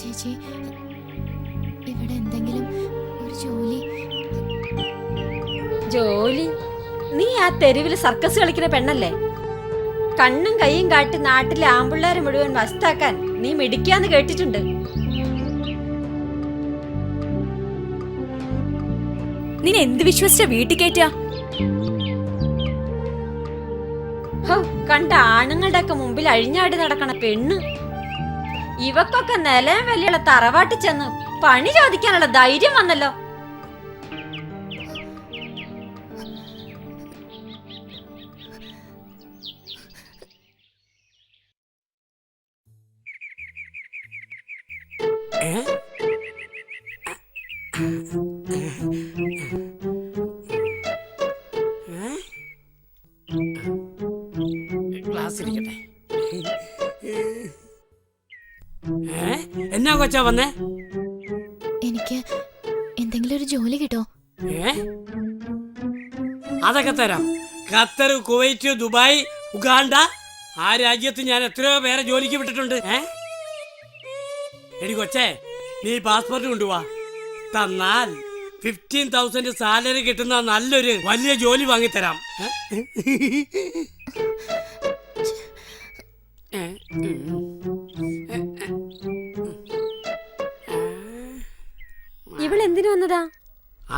ചേച്ചി, ഇവിടെ എന്തെങ്കിലും ഒരു ജോലി. ജോലി? നീ ആ തെരുവിൽ സർക്കസ് കളിക്കുന്ന പെണ്ണല്ലേ? കണ്ണും കൈയും കാട്ടി നാട്ടിലെ ആമ്പിള്ളേരെ മുഴുവൻ വസ്താക്കാൻ നീ മിടിക്കാന്ന് കേട്ടിട്ടുണ്ട്. നീ എന്ത് വിശ്വസിച്ച വീട്ടിൽ കയറ്റാ? കണ്ട ആണുങ്ങളുടെ ഒക്കെ മുമ്പിൽ അഴിഞ്ഞാടി നടക്കണ പെണ്ണ്. ഇവക്കൊക്കെ നിലയും വലിയുള്ള തറവാട്ടി ചെന്ന് പണി ചോദിക്കാനുള്ള ധൈര്യം വന്നല്ലോ. എന്നാ കൊച്ചാ വന്നേ? എനിക്ക് എന്തെങ്കിലും ഒരു ജോലി കിട്ടോ? അതൊക്കെ തരാം. ഖത്തർ, കുവൈറ്റ്, ദുബായ്, ഉഗാണ്ട, ആ രാജ്യത്ത് ഞാൻ എത്രയോ പേരെ ജോലിക്ക് വിട്ടിട്ടുണ്ട്. എടി കൊച്ചേ, നീ പാസ്പോർട്ട് കൊണ്ടുപോവാ. തന്നാൽ 15,000 സാലറി കിട്ടുന്ന നല്ലൊരു വലിയ ജോലി വാങ്ങിത്തരാം. ഇവളെന്തിനു വന്നതാ?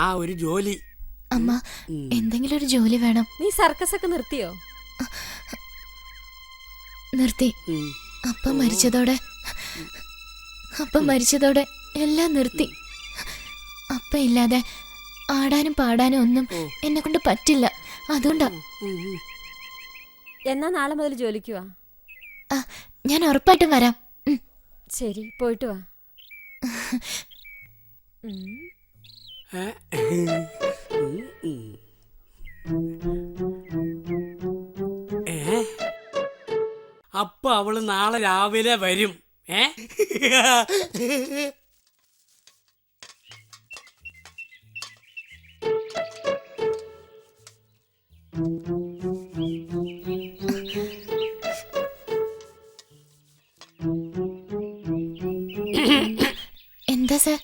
ആ ഒരു ജോലി. അമ്മ, എന്തെങ്കിലും ഒരു ജോലി വേണം. നീ സർക്കസ് ഒക്കെ നിർത്തിയോ? നിർത്തി. അപ്പം മരിച്ചതോടെ എല്ലാം നിർത്തി. അപ്പ ഇല്ലാതെ ആടാനും പാടാനും ഒന്നും എന്നെ കൊണ്ട് പറ്റില്ല. അതുകൊണ്ടാ. എന്നാ നാളെ മുതൽ ജോലിക്ക് വാ. ഞാൻ ഉറപ്പായിട്ടും വരാം. ശരി, പോയിട്ട് വാ. അപ്പൊ അവള് നാളെ രാവിലെ വരും. എന്താ സർ?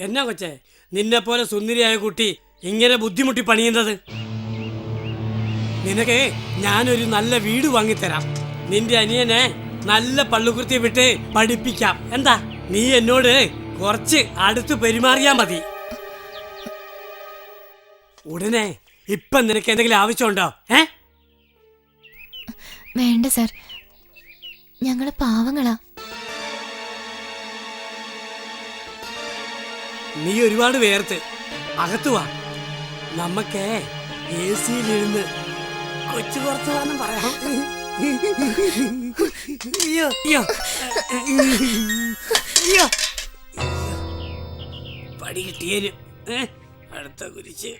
എന്നാ കൊച്ചേ, നിന്നെ പോലെ സുന്ദരിയായ കുട്ടി ഇങ്ങനെ ബുദ്ധിമുട്ടി പണിയുന്നത്? നിനക്ക് ഞാനൊരു നല്ല വീട് വാങ്ങിത്തരാം. നിന്റെ അനിയനെ നല്ല പള്ളുകുർത്തി വിട്ട് പഠിപ്പിക്കാം. എന്താ? നീ എന്നോട് കുറച്ച് അടുത്ത് പെരുമാറിയാ മതി. ഉടനെ ഇപ്പൊ നിനക്ക് എന്തെങ്കിലും ആവശ്യമുണ്ടോ? വേണ്ട സർ, ഞങ്ങള് പാവങ്ങളാ. നീ ഒരുപാട് വേർത്ത് അകത്തു വാ. നമ്മക്ക് AC-ലിരുന്ന് കൊച്ചു കുറച്ച് വേണം പറയാം. അയ്യോ അയ്യോ അയ്യോ, പടി കിട്ടിയേരും. അടുത്ത കുരിച്ച്.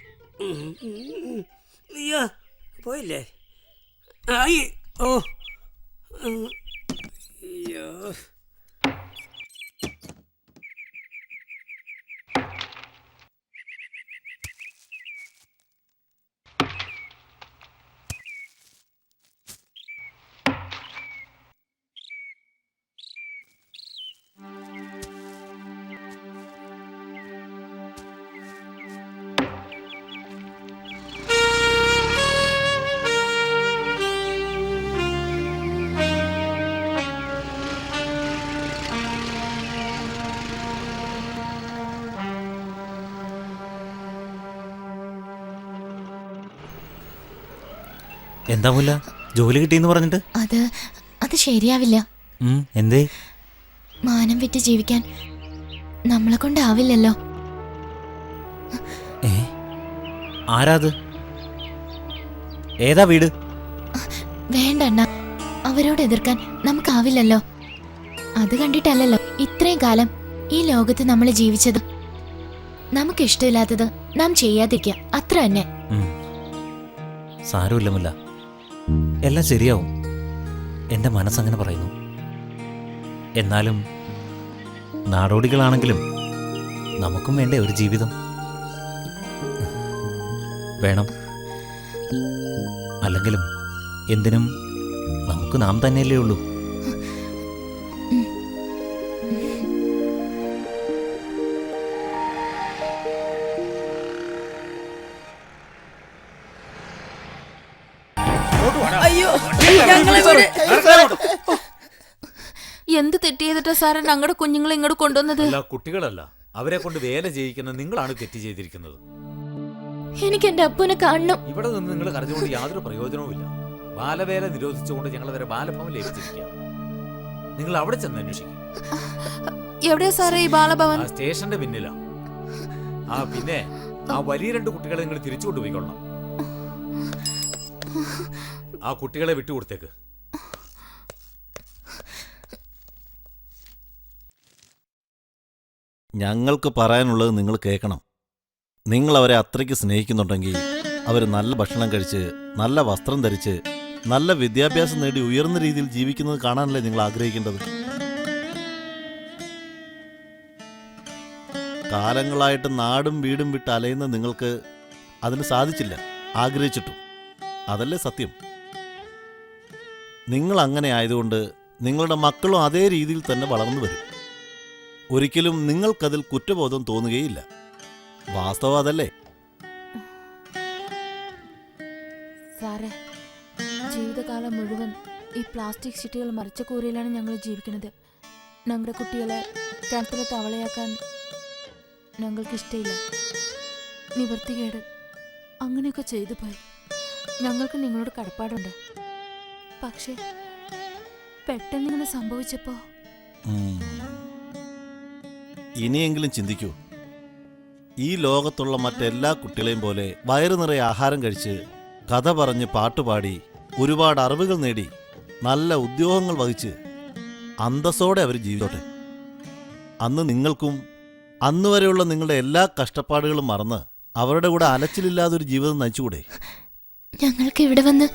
അയ്യോ, പോയില്ലേ? ആയി. ഓ അയ്യോ. എന്താ മുല്ല, ജോലി കിട്ടിയെന്ന് പറഞ്ഞിട്ട്? അത് ശരിയാവില്ല. എന്തേ? മാനം വിറ്റ് ജീവിക്കാൻ നമ്മളെ കൊണ്ടാവില്ലല്ലോ. ആരാത്? ഏതാ വീട്? വേണ്ടണ്ണ, അവരോട് എതിർക്കാൻ നമുക്കാവില്ലല്ലോ. അത് കണ്ടിട്ടല്ലല്ലോ ഇത്രയും കാലം ഈ ലോകത്ത് നമ്മൾ ജീവിച്ചത്. നമുക്കിഷ്ടമില്ലാത്തത് നാം ചെയ്യാതിരിക്കുക, അത്ര തന്നെ. സാരമില്ല മുല്ല, എല്ലാം ശരിയാവും. എൻ്റെ മനസ്സങ്ങനെ പറയുന്നു. എന്നാലും നാടോടികളാണെങ്കിലും നമുക്കും വേണ്ടേ ഒരു ജീവിതം? വേണം. അല്ലെങ്കിലും എന്തിനും നമുക്ക് നാം തന്നെയല്ലേ ഉള്ളൂ. എന്ത് തെറ്റ് ചെയ്തിട്ടാ സാറേ ഞങ്ങളുടെ കുഞ്ഞുങ്ങളെ ഇങ്ങോട്ട് കൊണ്ടുവന്നത്? അല്ല, കുട്ടികളല്ല, അവരെ കൊണ്ട് വേല ചെയ്യിക്കുന്ന നിങ്ങളാണ് തെറ്റ് ചെയ്തിരിക്കുന്നത്. എനിക്ക് എന്റെ അപ്പുനെ കാണണം. ഇവിടെ നിന്ന് നിങ്ങൾ കരഞ്ഞുകൊണ്ട് യാതൊരു പ്രയോജനവുമില്ല. ബാലവേല നിരോധിച്ചുകൊണ്ട് ഞങ്ങൾ വരെ ബാലഭവൻ ലഭിച്ചിരിക്കുക. നിങ്ങൾ അവിടെ ചെന്ന് അന്വേഷിക്കും. എവിടെയാ സാറേ ഈ ബാലഭവൻ? ആ സ്റ്റേഷന്റെ പിന്നിലാ. പിന്നെ ആ വലിയ 2 കുട്ടികളെ നിങ്ങൾ തിരിച്ചു കൊണ്ടുപോയിക്കൊള്ളണം. ആ കുട്ടികളെ വിട്ടുകൊടുത്തേക്ക്. ഞങ്ങൾക്ക് പറയാനുള്ളത് നിങ്ങൾ കേൾക്കണം. നിങ്ങൾ അവരെ അത്രയ്ക്ക് സ്നേഹിക്കുന്നുണ്ടെങ്കിൽ അവർ നല്ല ഭക്ഷണം കഴിച്ച്, നല്ല വസ്ത്രം ധരിച്ച്, നല്ല വിദ്യാഭ്യാസം നേടി ഉയർന്ന രീതിയിൽ ജീവിക്കുന്നത് കാണാനല്ലേ നിങ്ങൾ ആഗ്രഹിക്കേണ്ടത്? കാലങ്ങളായിട്ട് നാടും വീടും വിട്ട് അലയുന്ന നിങ്ങൾക്ക് അതിന് സാധിച്ചില്ല, ആഗ്രഹിച്ചിട്ടും. അതല്ലേ സത്യം. നിങ്ങൾ അങ്ങനെ ആയതുകൊണ്ട് നിങ്ങളുടെ മക്കളും അതേ രീതിയിൽ തന്നെ വളർന്നു വരും. ഒരിക്കലും നിങ്ങൾക്കതിൽ കുറ്റബോധം തോന്നുകയില്ല. വാസ്തവം അതല്ലേ? സാറേ, ജീവിതകാലം മുഴുവൻ ഈ പ്ലാസ്റ്റിക് ഷീറ്റുകൾ മറിച്ച കൂരയിലാണ് ഞങ്ങൾ ജീവിക്കുന്നത്. ഞങ്ങളുടെ കുട്ടികളെ കിണറ്റിലെ തവളയാക്കാൻ ഞങ്ങൾക്ക് ഇഷ്ടമില്ല. നിവർത്തികേട് അങ്ങനെയൊക്കെ ചെയ്തു പോയി. ഞങ്ങൾക്ക് നിങ്ങളോട് കടപ്പാടുണ്ട്. പക്ഷേ പെട്ടെന്നിങ്ങനെ സംഭവിച്ചപ്പോ ഇനിയെങ്കിലും ചിന്തിക്കൂ. ഈ ലോകത്തുള്ള മറ്റെല്ലാ കുട്ടികളെയും പോലെ വയറു നിറയെ ആഹാരം കഴിച്ച്, കഥ പറഞ്ഞ്, പാട്ടുപാടി, ഒരുപാട് അറിവുകൾ നേടി, നല്ല ഉദ്യോഗങ്ങൾ വഹിച്ച് അന്തസ്സോടെ അവർ ജീവിച്ചോട്ടെ. അന്ന് നിങ്ങൾക്കും അന്നുവരെയുള്ള നിങ്ങളുടെ എല്ലാ കഷ്ടപ്പാടുകളും മറന്ന് അവരുടെ കൂടെ അലച്ചിലില്ലാതൊരു ജീവിതം നയിച്ചുകൂടെ? ഞങ്ങൾക്ക് ഇവിടെ വന്ന്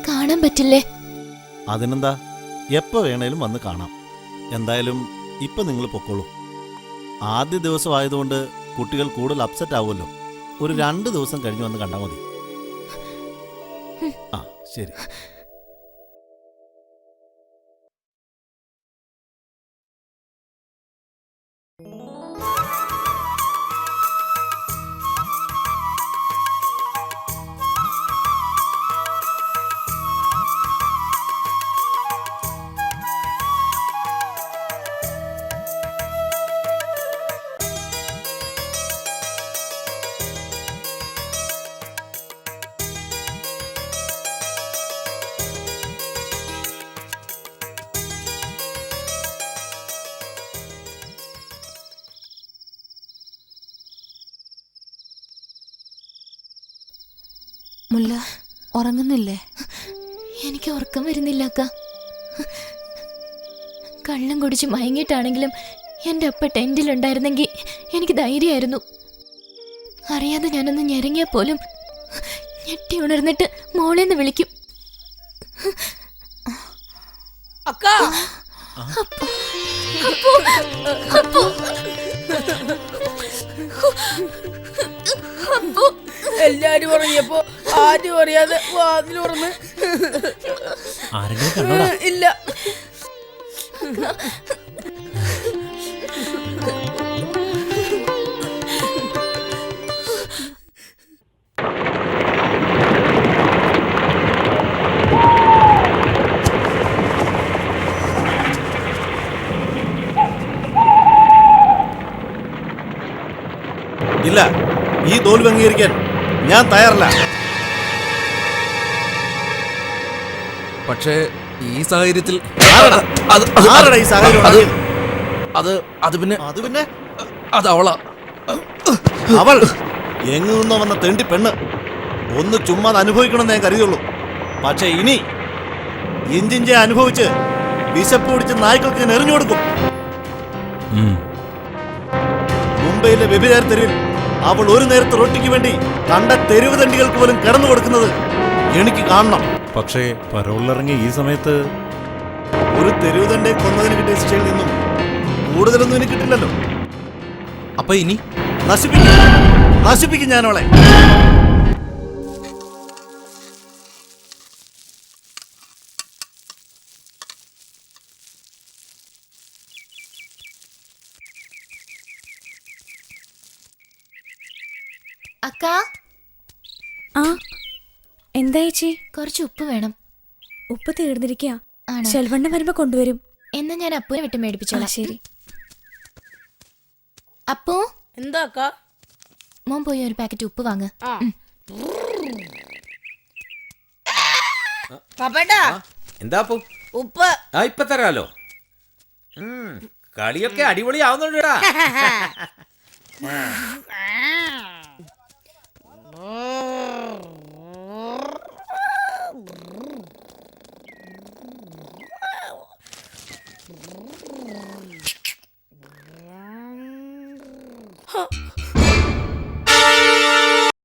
കാണാൻ പറ്റില്ലേ? അതിനെന്താ, എപ്പോൾ വേണേലും വന്ന് കാണാം. എന്തായാലും ഇപ്പം നിങ്ങൾ പൊക്കോളൂ. ആദ്യ ദിവസം ആയതുകൊണ്ട് കുട്ടികൾ കൂടുതൽ അപ്സെറ്റ് ആവുമല്ലോ. ഒരു 2 ദിവസം കഴിഞ്ഞ് വന്ന് കണ്ടാൽ മതി. ആ, ശരി. മുല്ല ഉറങ്ങുന്നില്ലേ? എനിക്ക് ഉറക്കം വരുന്നില്ല അക്ക. കള്ളം കുടിച്ച് മയങ്ങിയിട്ടാണെങ്കിലും എൻ്റെ അപ്പ ടെന്റിലുണ്ടായിരുന്നെങ്കിൽ എനിക്ക് ധൈര്യമായിരുന്നു. അറിയാതെ ഞാനൊന്ന് ഞെരങ്ങിയാൽ പോലും ഞെട്ടി ഉണർന്നിട്ട് മോളേന്ന് വിളിക്കും. അക്കാ, എല്ലാരും ഉറങ്ങിയപ്പോ ആരും അറിയാതെ വാതിൽ തുറന്ന്. ആരെങ്കിലും കണ്ടോടാ? ഇല്ല. ഇല്ല, ഈ തോൽവി അംഗീകരിക്കാൻ ഞാൻ തയ്യാറല്ല. പക്ഷേ ഈ സാഹചര്യത്തിൽ ആരുടെ ഈ സാഹചര്യം ഉണ്ടാക്കിയത്? അത് പിന്നെ അത് അവളാ. അവൾ എങ്ങു നിന്നോ വന്ന തെണ്ടി പെണ്ണ്. ഒന്ന് ചുമ്മാ അനുഭവിക്കണമെന്ന് ഞാൻ കരുതിയുള്ളൂ. പക്ഷെ ഇനി ഇഞ്ചിഞ്ചെ അനുഭവിച്ച് വിശപ്പ് പിടിച്ച് നായ്ക്കൾക്ക് ഞാൻ എറിഞ്ഞു കൊടുക്കും. മുംബൈയിലെ വ്യഭിചാര തെരുവിൽ അവൾ ഒരു നേരത്തെ റൊട്ടിക്ക് വേണ്ടി കണ്ട തെരുവ് തണ്ടികൾക്ക് പോലും കിടന്നു കൊടുക്കുന്നത് എനിക്ക് കാണണം. പക്ഷേ പരോളിലിറങ്ങിയ ഈ സമയത്ത് ഒരു തെരുവ് തണ്ടെ കൊന്നതിന് കിട്ടിയ ശിക്ഷയിൽ നിന്നും കൂടുതലൊന്നും എനിക്ക് കിട്ടില്ലല്ലോ. അപ്പൊ ഇനി നശിപ്പിക്കും ഞാൻ അവളെ. അക്ക, ആ, എന്താ ചേച്ചി? കുറച്ച് ഉപ്പ് വേണം. ഉപ്പ് തീർന്നിരിക്കുക. ആണോ? ചെലവണ്ണം വരുമ്പോ കൊണ്ടുവരും. എന്നാ ഞാൻ അപ്പുവിനെ വിട്ട് മേടിപ്പിച്ചോളാം. ശരി. അപ്പു, എന്താക്കാ? മോൻ പോയി ഒരു പാക്കറ്റ് ഉപ്പ് വാങ്ങ്. ആ. പാപ്പേട്ടാ, എന്താ പോ ഉപ്പ്. ഇപ്പൊ തരാലോ. കളിയൊക്കെ അടിപൊളിയാവുന്നുണ്ടാ. ഉം.